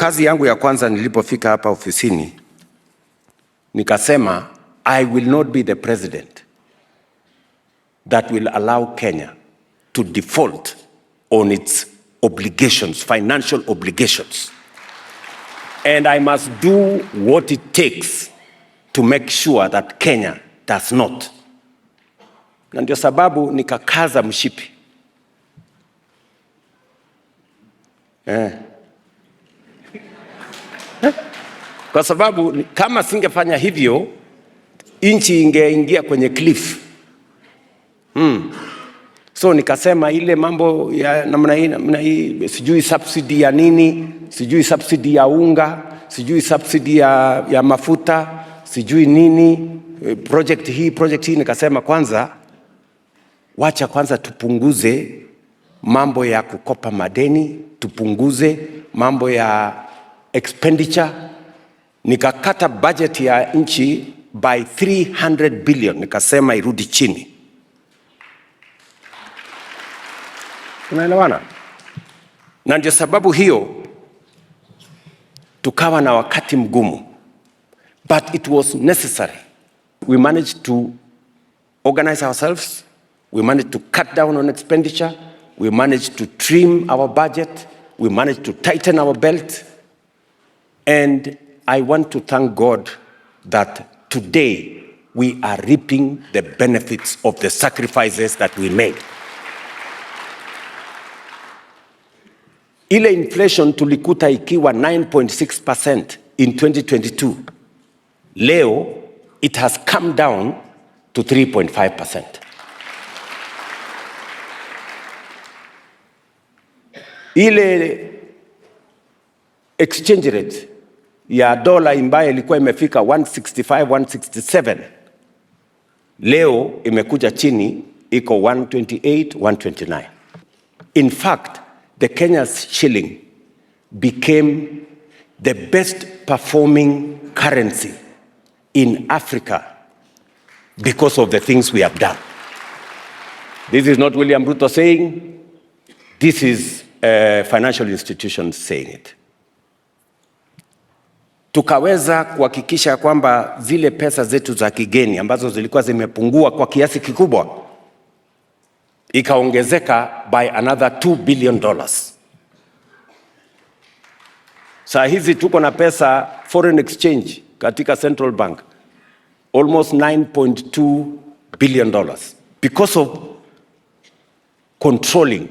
kazi yangu ya kwanza nilipofika hapa ofisini, nikasema I will not be the president that will allow Kenya to default on its obligations, financial obligations. And I must do what it takes to make sure that Kenya does not. Na ndio sababu nikakaza mshipi. Kwa sababu kama singefanya hivyo, nchi ingeingia kwenye cliff. So nikasema ile mambo ya namna hii, sijui subsidy ya nini, sijui subsidy ya unga, sijui subsidy ya mafuta, sijui nini, project hii, nikasema kwanza, wacha kwanza tupunguze mambo ya kukopa madeni, tupunguze mambo ya expenditure. Nikakata budget ya nchi by 300 billion, nikasema irudi chini. Unaelewana? Na ndio sababu hiyo tukawa na wakati mgumu, but it was necessary. We managed to organize ourselves, we managed to cut down on expenditure, we managed to trim our budget, we managed to tighten our belt, and I want to thank God that today we are reaping the benefits of the sacrifices that we made. Ile inflation tulikuta ikiwa 9.6% in 2022. Leo it has come down to 3.5%. Ile exchange rate ya dola ambayo ilikuwa imefika 165, 167. Leo imekuja chini, iko 128, 129. In fact, the Kenya's shilling became the best performing currency in Africa because of the things we have done. This is not William Ruto saying, this is financial institutions saying it. Tukaweza kuhakikisha kwamba zile pesa zetu za kigeni ambazo zilikuwa zimepungua kwa kiasi kikubwa ikaongezeka by another $2 billion. Saa hizi tuko na pesa foreign exchange katika Central Bank almost $9.2 billion because of controlling.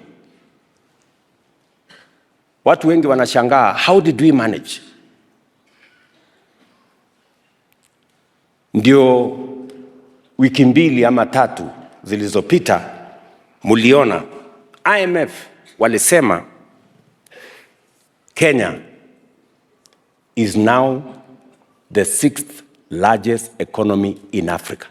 Watu wengi wanashangaa, how did we manage? Ndio wiki mbili ama tatu zilizopita muliona IMF walisema Kenya is now the 6th largest economy in Africa.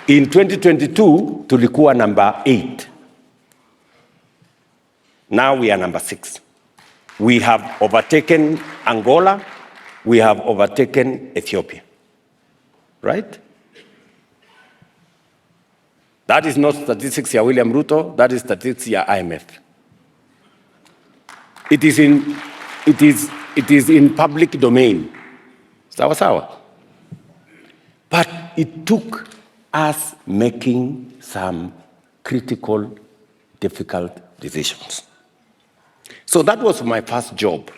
In 2022 tulikuwa number 8. Now we are number 6. We have overtaken Angola, we have overtaken Ethiopia. Right? That is not statistics ya William Ruto, that is statistics ya IMF. It is in public domain. Sawa sawa. But it took us making some critical, difficult decisions. So that was my first job.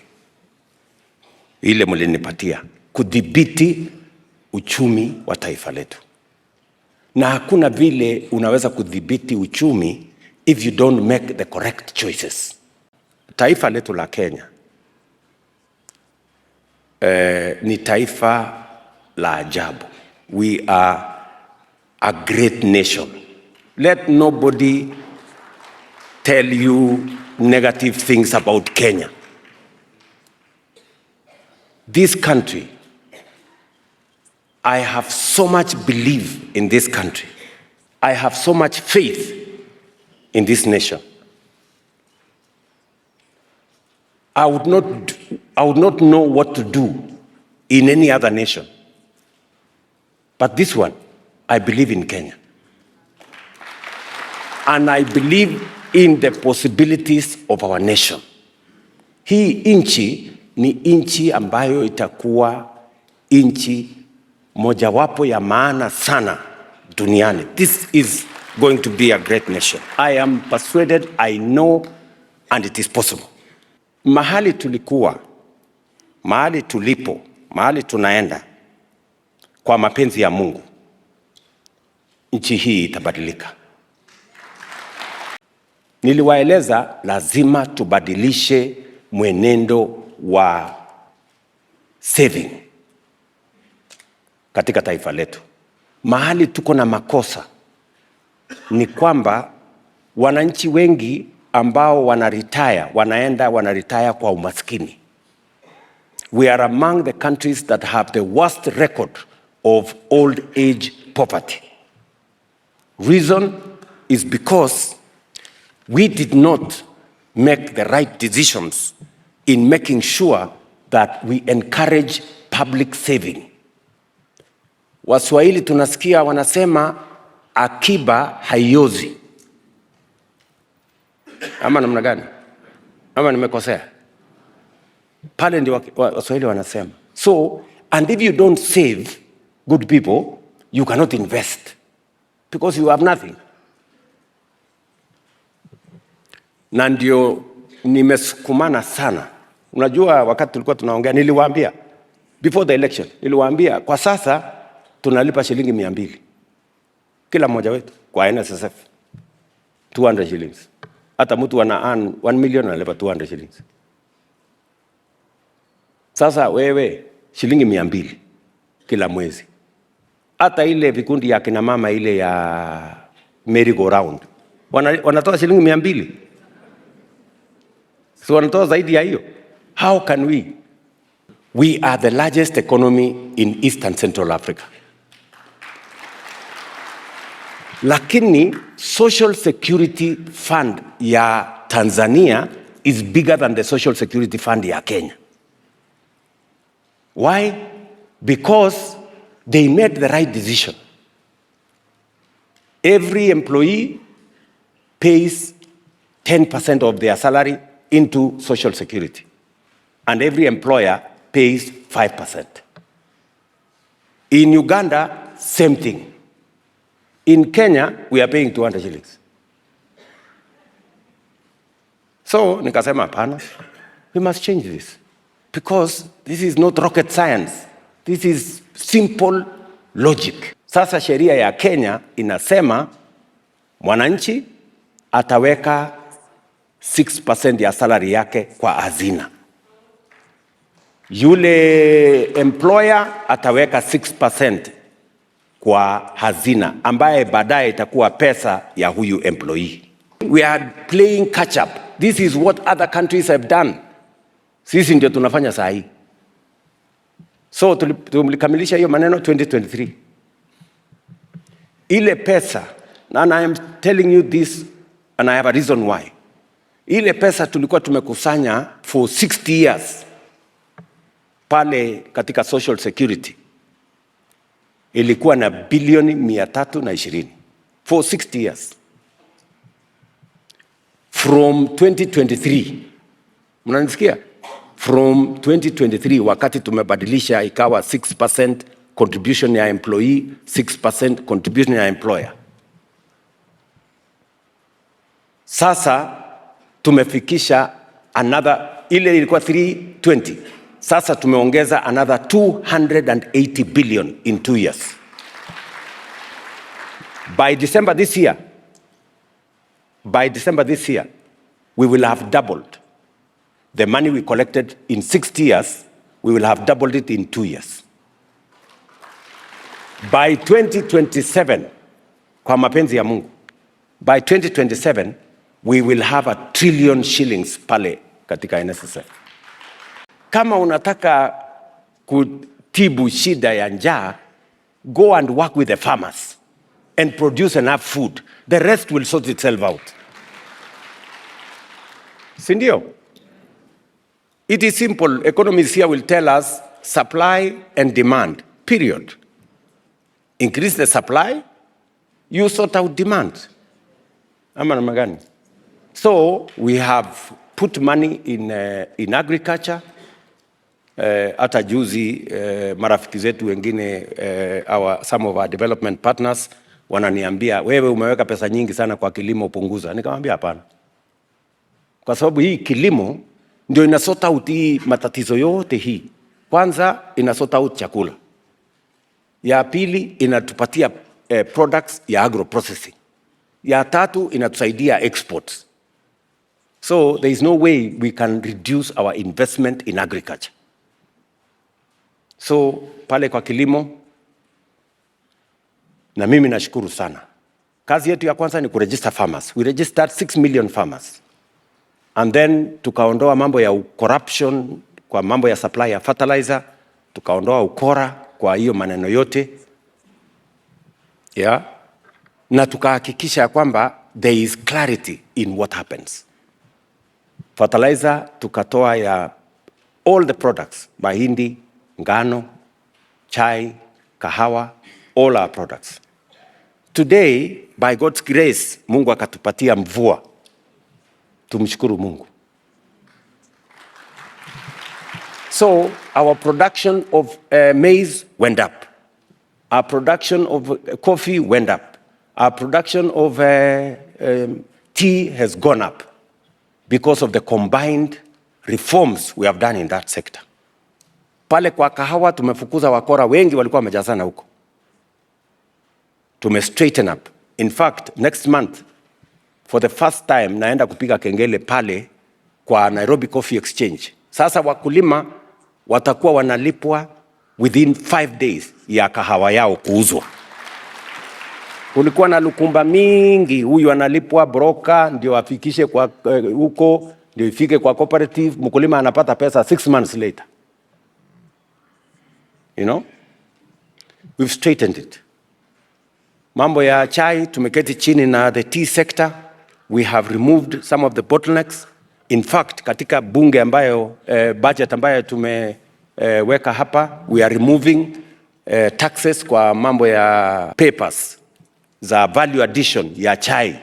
Ile mulinipatia, kudhibiti uchumi wa taifa letu. Na hakuna vile unaweza kudhibiti uchumi if you don't make the correct choices. Taifa letu la Kenya ni taifa la ajabu. We are a great nation. Let nobody tell you negative things about Kenya. This country, I have so much belief in this country. I have so much faith in this nation. I would not know what to do in any other nation. But this one, I believe in Kenya. And I believe in the possibilities of our nation. Hii inchi ni inchi ambayo itakuwa inchi mojawapo ya maana sana duniani. This is going to be a great nation. I am persuaded, I know, and it is possible. Mahali tulikuwa, mahali tulipo, mahali tunaenda, kwa mapenzi ya Mungu, nchi hii itabadilika. Niliwaeleza lazima tubadilishe mwenendo wa saving katika taifa letu. Mahali tuko na makosa ni kwamba wananchi wengi ambao wanaretire kwa umaskini. We are among the countries that have the worst record of old age poverty. Reason is because we did not make the right decisions in making sure that we encourage public saving. Waswahili tunasikia wanasema akiba haiozi. Ama namna gani? Ama nimekosea? Pale ndio Waswahili wanasema. So, and if you don't save, good people, you cannot invest because you have nothing. Na ndio nimesukumana sana. Unajua wakati tulikuwa tunaongea niliwaambia before the election, niliwaambia kwa sasa tunalipa shilingi 200 kila mmoja wetu kwa NSSF, 200 shillings. Hata mtu ana earn 1 million analipa 200 shillings. Sasa wewe shilingi 200 kila mwezi. Hata ile vikundi ya kina mama ile ya merry go round wanatoa shilingi 200. So wanatoa zaidi ya hiyo. How can we? We are the largest economy in East and Central Africa. Lakini Social Security Fund ya Tanzania is bigger than the Social Security Fund ya Kenya. Why? Because they made the right decision. Every employee pays 10% of their salary into Social Security, and every employer pays 5%. In Uganda, same thing. In Kenya, we are paying 200 shillings. So, nikasema hapana, we must change this because this is not rocket science. This is simple logic. Sasa sheria ya Kenya inasema mwananchi ataweka 6% ya salary yake kwa hazina. Yule employer ataweka 6% kwa hazina ambaye baadaye itakuwa pesa ya huyu employee. We are playing catch up. This is what other countries have done. Sisi ndio tunafanya saa hii. So tulikamilisha hiyo maneno 2023. Ile pesa, and I am telling you this and I have a reason why. Ile pesa tulikuwa tumekusanya for 60 years pale katika Social Security ilikuwa na bilioni 320 for 60 years. From 2023, mnanisikia? From 2023 wakati tumebadilisha ikawa 6% contribution ya employee, 6% contribution ya employer. Sasa tumefikisha another, ile ilikuwa 320. Sasa tumeongeza another 280 billion in 2 years. By December this year, we will have doubled the money we collected in 60 years. We will have doubled it in 2 years. By 2027, kwa mapenzi ya Mungu, by 2027, we will have 1 trillion shillings pale katika NSSF. Kama unataka kutibu shida ya njaa, go and work with the farmers and produce enough food. The rest will sort itself out. Sindio? It is simple. Economists here will tell us supply and demand, period. Increase the supply, you sort out demand. Ama namna gani? So we have put money in agriculture. Hata juzi marafiki zetu wengine some of our development partners wananiambia wewe umeweka pesa nyingi sana kwa kilimo, punguza. Nikamwambia hapana. Kwa sababu hii kilimo ndio inasort out hii matatizo yote hii. Kwanza inasort out chakula. Ya pili inatupatia products ya agro processing. Ya tatu inatusaidia exports. So there is no way we can reduce our investment in agriculture. So pale kwa kilimo, na mimi nashukuru sana. Kazi yetu ya kwanza ni kuregister farmers. We registered 6 million farmers. And then tukaondoa mambo ya corruption kwa mambo ya supply ya fertilizer, tukaondoa ukora kwa hiyo maneno yote. Yeah. Na tukahakikisha kwamba there is clarity in what happens. Fertilizer tukatoa ya all the products, mahindi, ngano, chai, kahawa, all our products. Today, by God's grace, Mungu akatupatia mvua. Tumshukuru Mungu. So our production of maize went up. Our production of coffee went up. Our production of tea has gone up because of the combined reforms we have done in that sector. Pale kwa kahawa tumefukuza wakora wengi walikuwa wamejazana huko. Tume straighten up. In fact, next month, for the first time, naenda kupiga kengele pale kwa Nairobi Coffee Exchange. Sasa wakulima watakuwa wanalipwa within 5 days ya kahawa yao kuuzwa. Kulikuwa na lukumba mingi, huyu analipwa broker ndio afikishe kwa huko, ndio ifike kwa cooperative, mkulima anapata pesa 6 months later. You know? We've straightened it. Mambo ya chai tumeketi chini na the tea sector. We have removed some of the bottlenecks. In fact, katika bunge ambayo budget ambayo tumeweka hapa, we are removing taxes kwa mambo ya papers za value addition ya chai.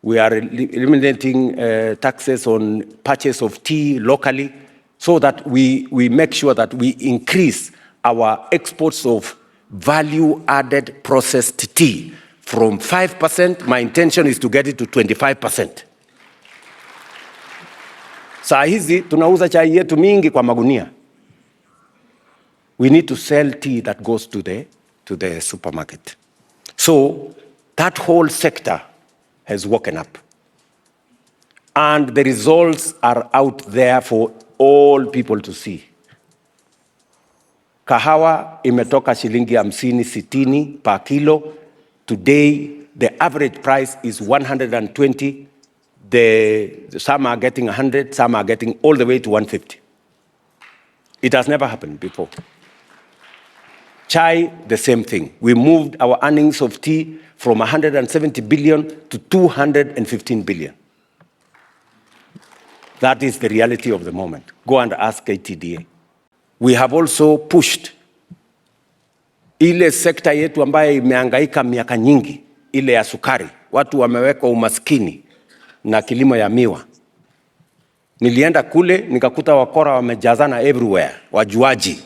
We are eliminating taxes on purchase of tea locally so that we make sure that we increase our exports of value added processed tea from 5%. My intention is to get it to 25%. Saa hizi tunauza chai yetu mingi kwa magunia. We need to sell tea that goes to the supermarket. So that whole sector has woken up. And the results are out there for all people to see. Kahawa imetoka shilingi 50-60 per kilo. Today, the average price is 120. Some are getting 100, some are getting all the way to 150. It has never happened before. Chai, the same thing. We moved our earnings of tea from 170 billion to 215 billion. That is the reality of the moment. Go and ask KTDA. We have also pushed ile sekta yetu ambayo imehangaika miaka nyingi, ile ya sukari. Watu wameweka umaskini na kilimo ya miwa. Nilienda kule nikakuta wakora wamejazana everywhere, wajuaji.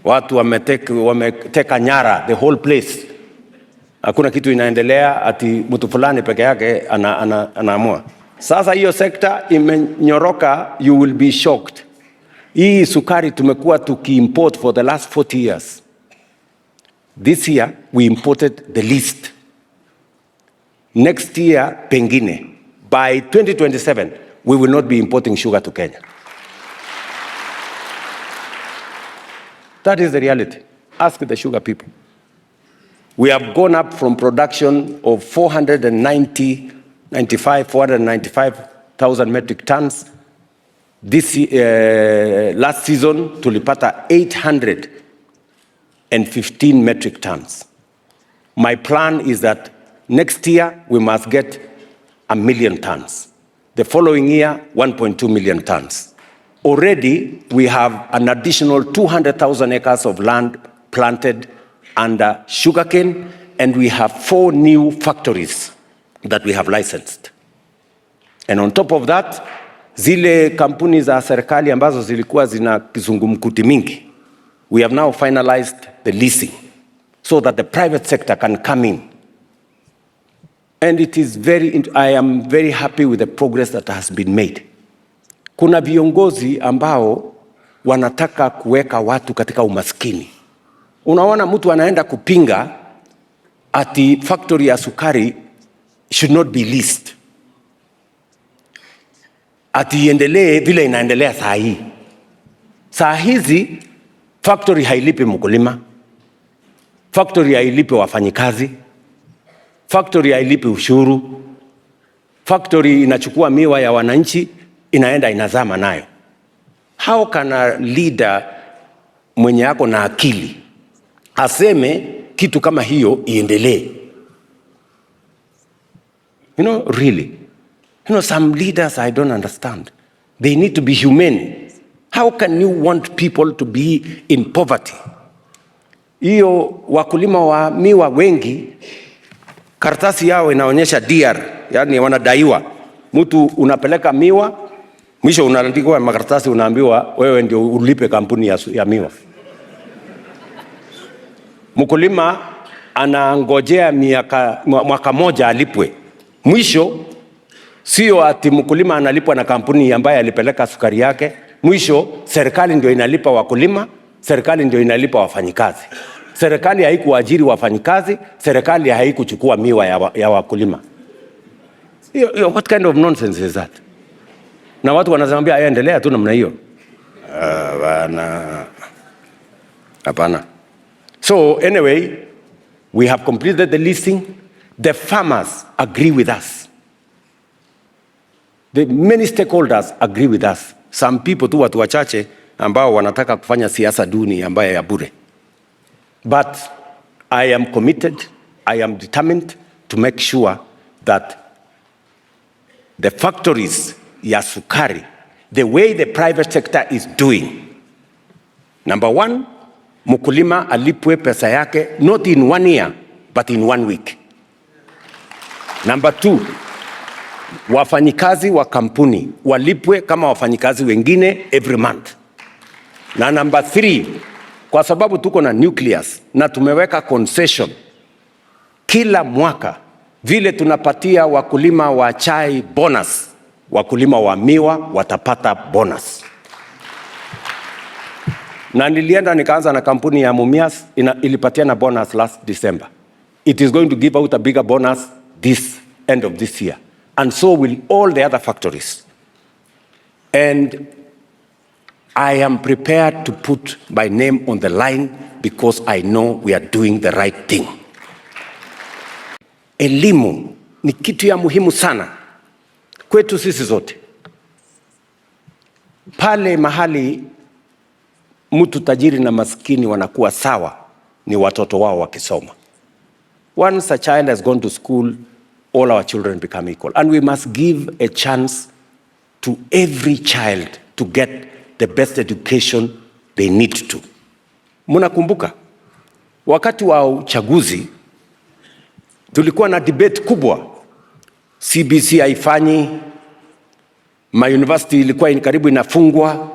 Watu wameteka nyara the whole place. Hakuna kitu inaendelea ati mtu fulani peke yake anaamua. Sasa hiyo sekta imenyoroka, you will be shocked. Hii sukari tumekuwa tukiimport for the last 40 years. This year we imported the least. Next year pengine. By 2027 we will not be importing sugar to Kenya. That is the reality. Ask the sugar people. We have gone up from production of 495,000 metric tons. This last season tulipata 815 metric tons. My plan is that next year we must get 1 million tons. The following year 1.2 million tons. Already we have an additional 200,000 acres of land planted under sugarcane, and we have 4 new factories that we have licensed. And on top of that, zile kampuni za serikali ambazo zilikuwa zina kizungumkuti mingi, we have now finalized the leasing so that the private sector can come in. And I am very happy with the progress that has been made. Kuna viongozi ambao wanataka kuweka watu katika umaskini. Unaona mtu anaenda kupinga ati factory ya sukari should not be leased. Ati iendelee vile inaendelea saa hii. Saa hizi factory hailipi mkulima. Factory hailipi wafanyikazi. Factory hailipi ushuru. Factory inachukua miwa ya wananchi inaenda inazama nayo. How can a leader mwenye ako na akili aseme kitu kama hiyo iendelee? Really. Some leaders I don't understand. They need to be humane. How can you want people to be in poverty? Hiyo wakulima wa miwa wengi, karatasi yao inaonyesha DR, yani wanadaiwa. Mtu unapeleka miwa, mwisho unaandikwa makaratasi unaambiwa wewe ndio ulipe kampuni ya miwa. Mkulima anangojea mwaka moja alipwe. Mwisho sio ati mkulima analipwa na kampuni ambaye alipeleka sukari yake. Mwisho serikali ndio inalipa wakulima, serikali ndio inalipa wafanyikazi. Serikali haikuajiri wafanyikazi, serikali haikuchukua miwa ya wakulima. What kind of nonsense is that? Na watu wanazambia endelea tu namna hiyo. Hapana. So anyway, we have completed the leasing. The farmers agree with us. The many stakeholders agree with us. Some people tu watu wachache ambao wanataka kufanya siasa duni ambayo ya bure. But I am committed, I am determined to make sure that the factories ya sukari, the way the private sector is doing, number one, mkulima alipwe pesa yake not in 1 year but in 1 week. Number two, wafanyikazi wa kampuni walipwe kama wafanyikazi wengine every month. Na number three, kwa sababu tuko na nucleus na tumeweka concession kila mwaka, vile tunapatia wakulima wa chai bonus, wakulima wa miwa watapata bonus. Na nilienda nikaanza na kampuni ya Mumias ilipatiana bonus last December. It is going to give out a bigger bonus this end of this year. And so will all the other factories. And I am prepared to put my name on the line because I know we are doing the right thing. Elimu ni kitu ya muhimu sana kwetu sisi zote. Pale mahali mtu tajiri na maskini wanakuwa sawa ni watoto wao wakisoma. Once a child has gone to school, all our children become equal. And we must give a chance to every child to get the best education they need to. Munakumbuka, wakati wa uchaguzi, tulikuwa na debate kubwa. CBC haifanyi, ma-university ilikuwa karibu inafungwa,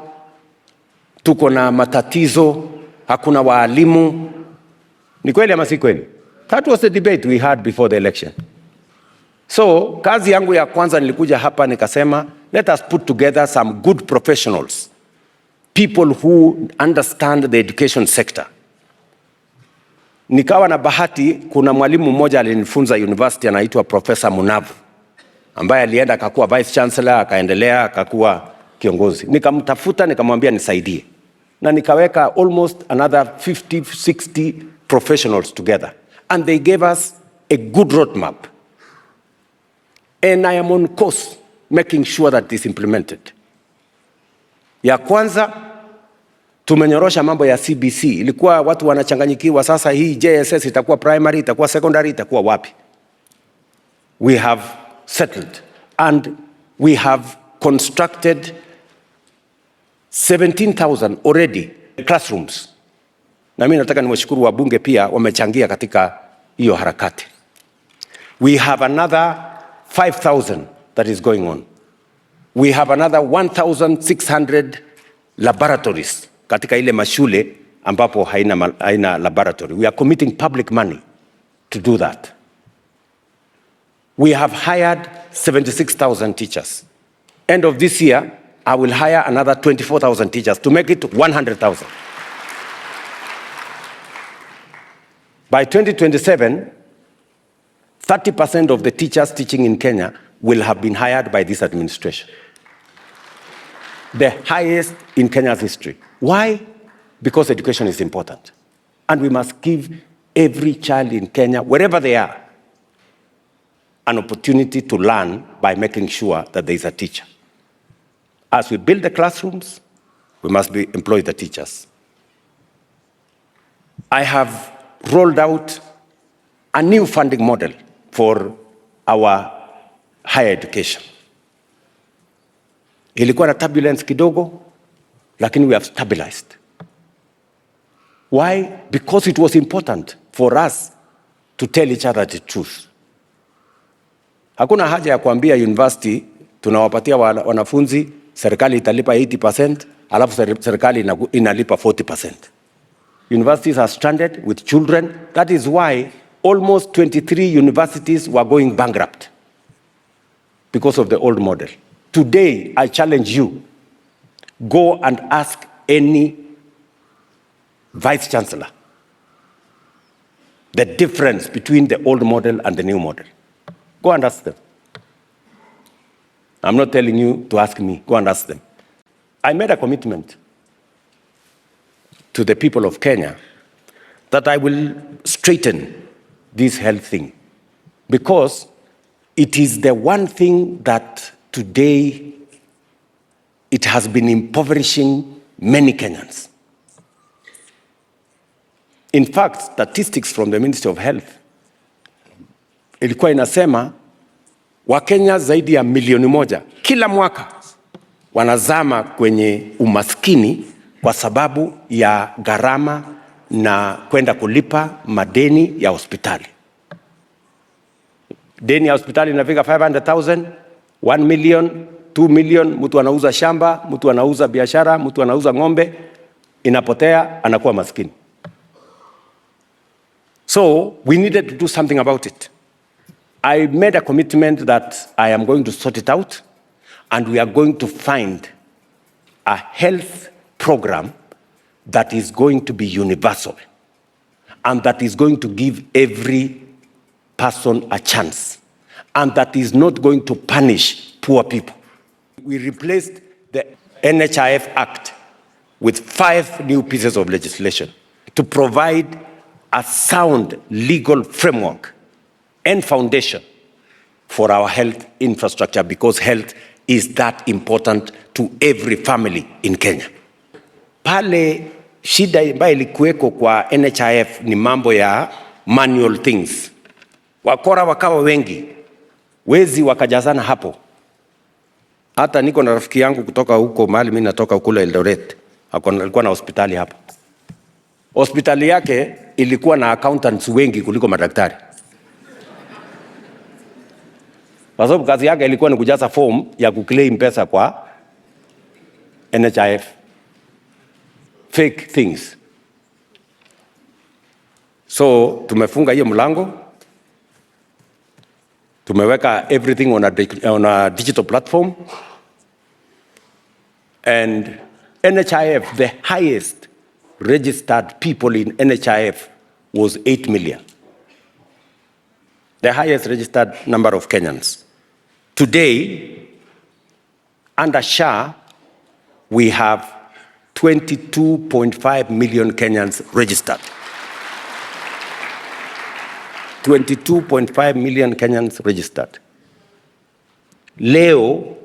tuko na matatizo, hakuna waalimu. Ni kweli ama si kweli? That was the debate we had before the election. So, kazi yangu ya kwanza nilikuja hapa nikasema, let us put together some good professionals, people who understand the education sector. Nikawa na bahati, kuna mwalimu mmoja alinifunza university anaitwa Professor Munavu, ambaye alienda akakuwa vice chancellor, akaendelea akakuwa kiongozi. Nikamtafuta nikamwambia nisaidie. Na nikaweka almost another 50-60 professionals together. And they gave us a good roadmap. And I am on course making sure that it is implemented. Ya kwanza, tumenyorosha mambo ya CBC. Ilikuwa watu wanachanganyikiwa, sasa hii JSS itakuwa primary, itakuwa secondary, itakuwa wapi? We have settled and we have constructed 17,000 already classrooms. Na mimi nataka niwashukuru wabunge pia wamechangia katika hiyo harakati. We have another 5,000 that is going on. We have another 1,600 laboratories katika ile mashule ambapo haina laboratory. We are committing public money to do that. We have hired 76,000 teachers. End of this year, I will hire another 24,000 teachers to make it 100,000. By 2027, 30% of the teachers teaching in Kenya will have been hired by this administration. The highest in Kenya's history. Why? Because education is important. And we must give every child in Kenya, wherever they are, an opportunity to learn by making sure that there is a teacher. As we build the classrooms, we must employ the teachers. I have rolled out a new funding model for our higher education. Ilikuwa na turbulence kidogo, lakini we have stabilized. Why? Because it was important for us to tell each other the truth. Hakuna haja ya kuambia university tunawapatia wanafunzi, serikali italipa 80%, alafu serikali inalipa 40%. Universities are stranded with children. That is why almost 23 universities were going bankrupt because of the old model. Today, I challenge you, go and ask any vice chancellor the difference between the old model and the new model. Go and ask them. I'm not telling you to ask me. Go and ask them. I made a commitment to the people of Kenya that I will straighten this health thing, because it is the one thing that today it has been impoverishing many Kenyans. In fact, statistics from the Ministry of Health ilikuwa inasema Wakenya zaidi ya milioni 1 kila mwaka wanazama kwenye umaskini kwa sababu ya gharama na kwenda kulipa madeni ya hospitali. Deni ya hospitali inafika 500,000, 1 million, 2 million, mtu anauza shamba, mtu anauza biashara, mtu anauza ng'ombe, inapotea, anakuwa maskini. So we needed to do something about it. I made a commitment that I am going to sort it out, and we are going to find a health program that is going to be universal and that is going to give every person a chance, and that is not going to punish poor people. We replaced the NHIF Act with 5 new pieces of legislation to provide a sound legal framework and foundation for our health infrastructure, because health is that important to every family in Kenya. Pale shida ambayo ilikuweko kwa NHIF ni mambo ya manual things. Wakora wakawa wengi, wezi wakajazana hapo. Hata niko na rafiki yangu kutoka huko mahali mimi natoka kule Eldoret, alikuwa na hospitali hapo. Hospitali yake ilikuwa na accountants wengi kuliko madaktari. Kwa sababu kazi yake ilikuwa ni kujaza form ya kuclaim pesa kwa NHIF. Fake things. So tumefunga hiyo mlango. Tumeweka everything on a digital platform. And NHIF, the highest registered people in NHIF was 8 million. The highest registered number of Kenyans. Today, under SHA, we have 22.5 million Kenyans registered. 22.5 million Kenyans registered. Leo,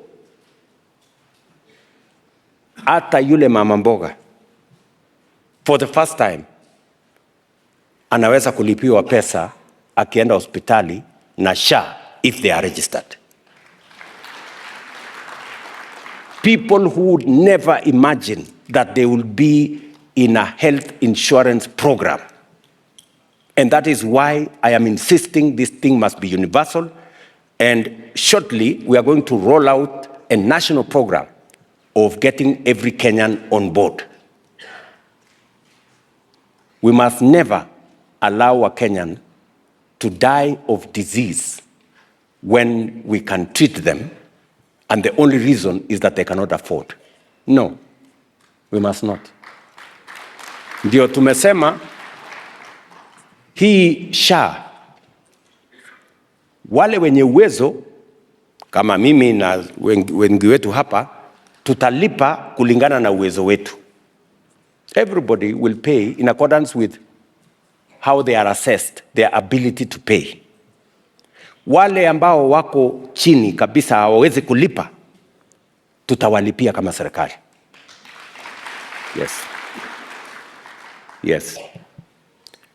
hata yule mama mboga, for the first time, anaweza kulipiwa pesa akienda hospitali na SHA if they are registered. People who would never imagine that they will be in a health insurance program. And that is why I am insisting this thing must be universal. And shortly, we are going to roll out a national program of getting every Kenyan on board. We must never allow a Kenyan to die of disease when we can treat them, and the only reason is that they cannot afford. No, we must not. Ndio tumesema hii SHA, wale wenye uwezo kama mimi na wengi wetu hapa, tutalipa kulingana na uwezo wetu. Everybody will pay in accordance with how they are assessed, their ability to pay. Wale ambao wako chini kabisa hawawezi kulipa, tutawalipia kama serikali. Yes. Yes.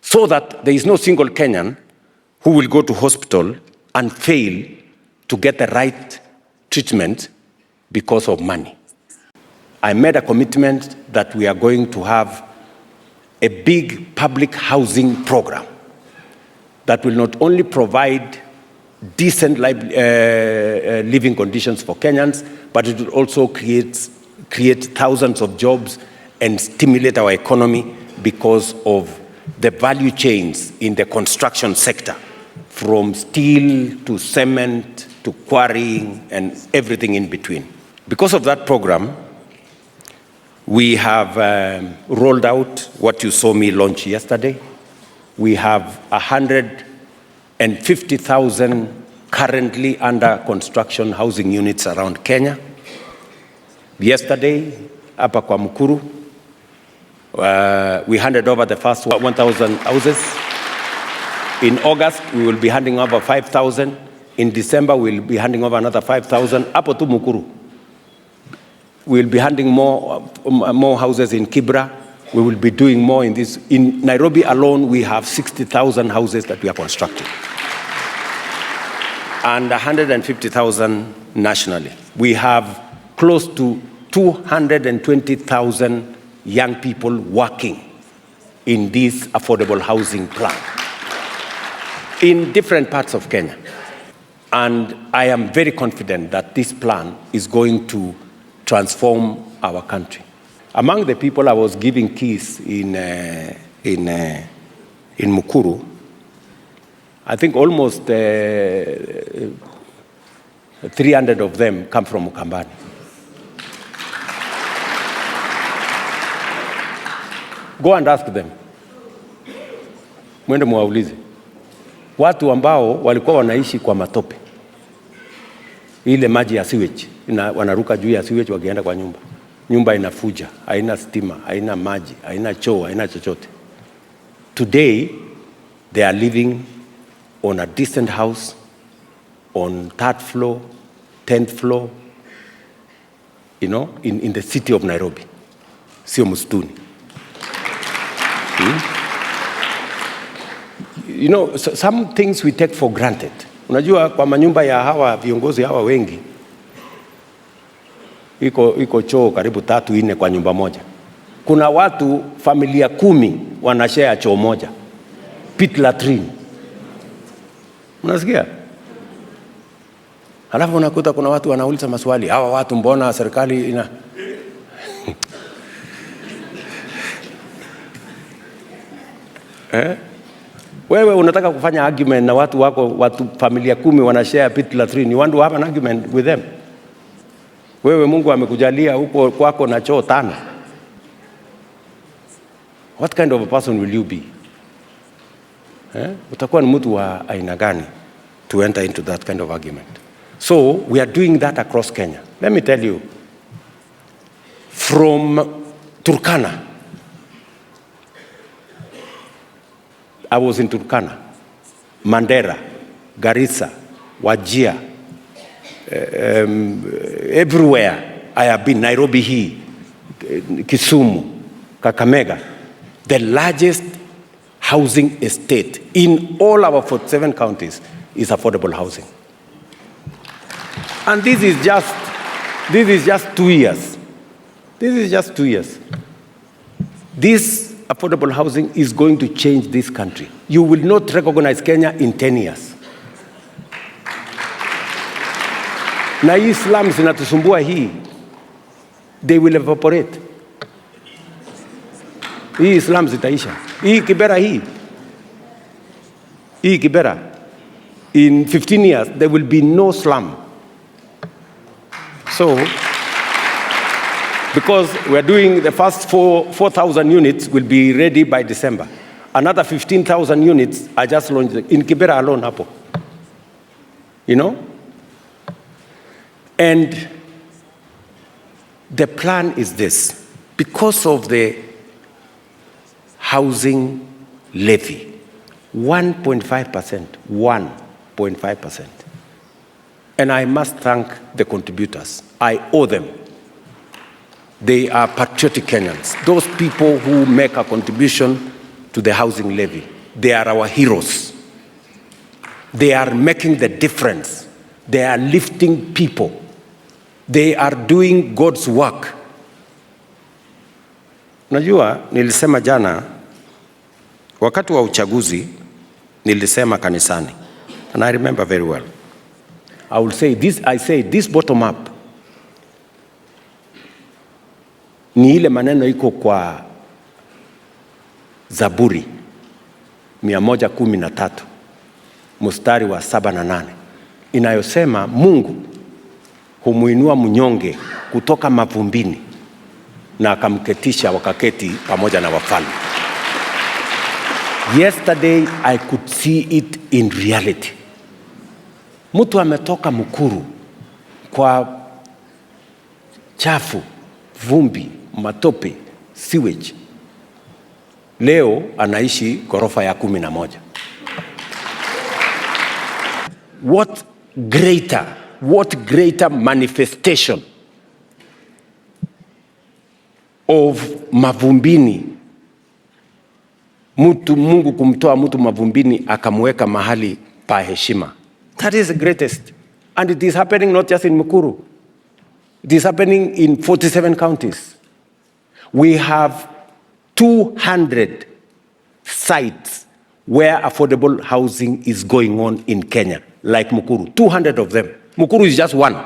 So that there is no single Kenyan who will go to hospital and fail to get the right treatment because of money. I made a commitment that we are going to have a big public housing program that will not only provide decent living conditions for Kenyans, but it will also create thousands of jobs and stimulate our economy because of the value chains in the construction sector, from steel to cement to quarrying and everything in between. Because of that program, we have rolled out what you saw me launch yesterday. We have 150,000 currently under construction housing units around Kenya. Yesterday, hapa kwa Mukuru, we handed over the first 1,000 houses. In August, we will be handing over 5,000. In December, we will be handing over another 5,000. Hapo tu Mukuru. We will be handing more houses in Kibra. We will be doing more in this. In Nairobi alone, we have 60,000 houses that we are constructing, and 150,000 nationally. We have close to 220,000 young people working in this affordable housing plan in different parts of Kenya. And I am very confident that this plan is going to transform our country. Among the people I was giving keys in Mukuru, I think almost 300 of them come from Kamba. Go and ask them. Mwende muwaulize. Watu ambao walikuwa wanaishi kwa matope, ile maji ya sewage, wanaruka juu ya sewage wakienda kwa nyumba. Nyumba inafuja, haina stima, haina maji, haina choo, haina chochote. Today, they are living on a decent house, on 3rd floor, 10th floor, you know, in the city of Nairobi. Sio msituni. You know, some things we take for granted. Unajua kwa manyumba ya hawa viongozi hawa wengi, iko choo karibu 3-4 kwa nyumba moja. Kuna watu familia 10 wanashare choo moja, pit latrine. Unasikia? Halafu unakuta kuna watu wanauliza maswali, hawa watu mbona serikali ina Wewe unataka kufanya argument na watu wako, watu familia 10 wanashare pit latrine. You want to have an argument with them? Wewe Mungu amekujalia huko kwako na choo 5. What kind of a person will you be? Utakuwa ni mtu wa aina gani to enter into that kind of argument? So we are doing that across Kenya. Let me tell you, from Turkana, I was in Turkana, Mandera, Garissa, Wajir, everywhere I have been, Nairobi hii, Kisumu, Kakamega. The largest housing estate in all our 47 counties is affordable housing. And this is just 2 years. This is just 2 years. This affordable housing is going to change this country. You will not recognize Kenya in 10 years. Na hii slums zinatusumbua hii, they will evaporate. Hii slums zitaisha. Hii Kibera hii Kibera, in 15 years there will be no slum. So because we are doing the first 4,000 units will be ready by December. Another 15,000 units are just launched in Kibera alone hapo. You know? And the plan is this. Because of the housing levy, 1.5%, 1.5%. And I must thank the contributors. I owe them. They are patriotic Kenyans. Those people who make a contribution to the housing levy, they are our heroes. They are making the difference. They are lifting people. They are doing God's work. Najua, nilisema jana, wakati wa uchaguzi, nilisema kanisani. And I remember very well. I say this bottom up. Ni ile maneno iko kwa Zaburi 113 mstari wa 7 na 8 inayosema Mungu humuinua mnyonge kutoka mavumbini na akamketisha wakaketi pamoja na wafalme. Yesterday I could see it in reality. Mtu ametoka Mukuru kwa chafu, vumbi, matope, sewage. Leo anaishi ghorofa ya 11. What greater manifestation of mavumbini, Mungu kumtoa mtu mavumbini akamweka mahali pa heshima. That is the greatest. And it is happening not just in Mukuru. It is happening in 47 counties. We have 200 sites where affordable housing is going on in Kenya, like Mukuru. 200 of them. Mukuru is just one.